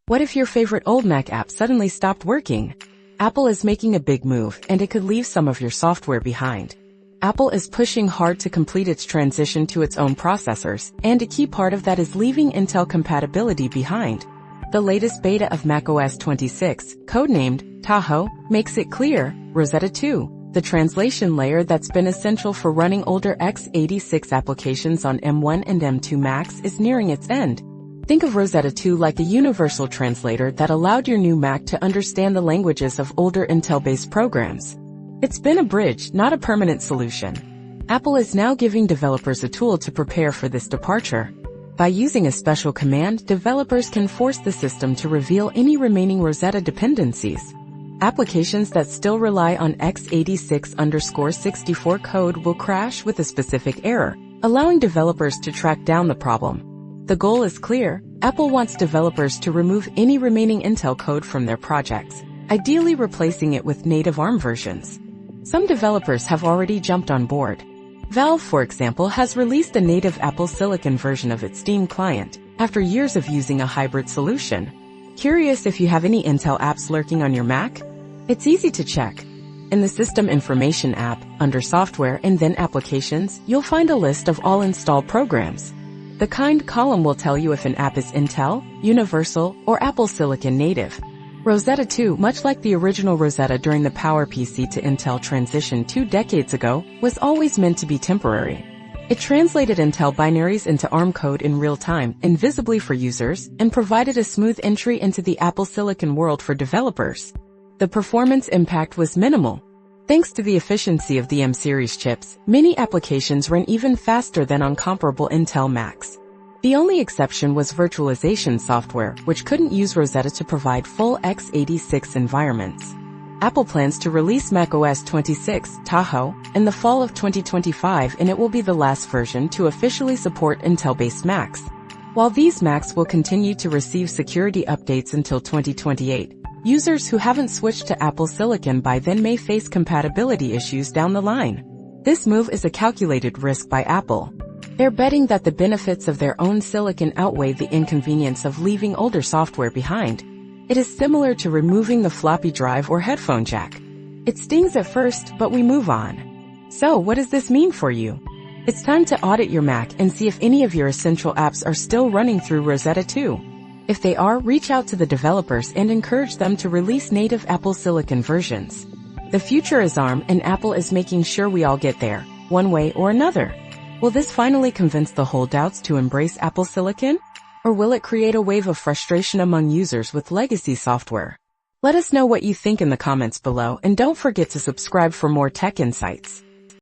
What if your favorite old Mac app suddenly stopped working? Apple is making a big move, and it could leave some of your software behind. Apple is pushing hard to complete its transition to its own processors, and a key part of that is leaving Intel compatibility behind. The latest beta of macOS 26, codenamed Tahoe, makes it clear, Rosetta 2, the translation layer that's been essential for running older x86 applications on M1 and M2 Macs, is nearing its end. Think of Rosetta 2 like a universal translator that allowed your new Mac to understand the languages of older Intel-based programs. It's been a bridge, not a permanent solution. Apple is now giving developers a tool to prepare for this departure. By using a special command, developers can force the system to reveal any remaining Rosetta dependencies. Applications that still rely on x86_64 code will crash with a specific error, allowing developers to track down the problem. The goal is clear. Apple wants developers to remove any remaining Intel code from their projects, ideally replacing it with native ARM versions. Some developers have already jumped on board. Valve, for example, has released a native Apple Silicon version of its Steam client, after years of using a hybrid solution. Curious if you have any Intel apps lurking on your Mac? It's easy to check. In the System Information app, under Software and then Applications, you'll find a list of all installed programs. The Kind column will tell you if an app is Intel, Universal, or Apple Silicon native. Rosetta 2, much like the original Rosetta during the PowerPC to Intel transition 2 decades ago, was always meant to be temporary. It translated Intel binaries into ARM code in real time, invisibly for users, and provided a smooth entry into the Apple Silicon world for developers. The performance impact was minimal. Thanks to the efficiency of the M-series chips, many applications ran even faster than on comparable Intel Macs. The only exception was virtualization software, which couldn't use Rosetta to provide full x86 environments. Apple plans to release macOS 26 Tahoe in the fall of 2025, and it will be the last version to officially support Intel-based Macs. While these Macs will continue to receive security updates until 2028, users who haven't switched to Apple Silicon by then may face compatibility issues down the line. This move is a calculated risk by Apple. They're betting that the benefits of their own silicon outweigh the inconvenience of leaving older software behind. It is similar to removing the floppy drive or headphone jack. It stings at first, but we move on. So, what does this mean for you? It's time to audit your Mac and see if any of your essential apps are still running through Rosetta 2. If they are, reach out to the developers and encourage them to release native Apple Silicon versions. The future is ARM, and Apple is making sure we all get there, one way or another. Will this finally convince the holdouts to embrace Apple Silicon? Or will it create a wave of frustration among users with legacy software? Let us know what you think in the comments below, and don't forget to subscribe for more tech insights.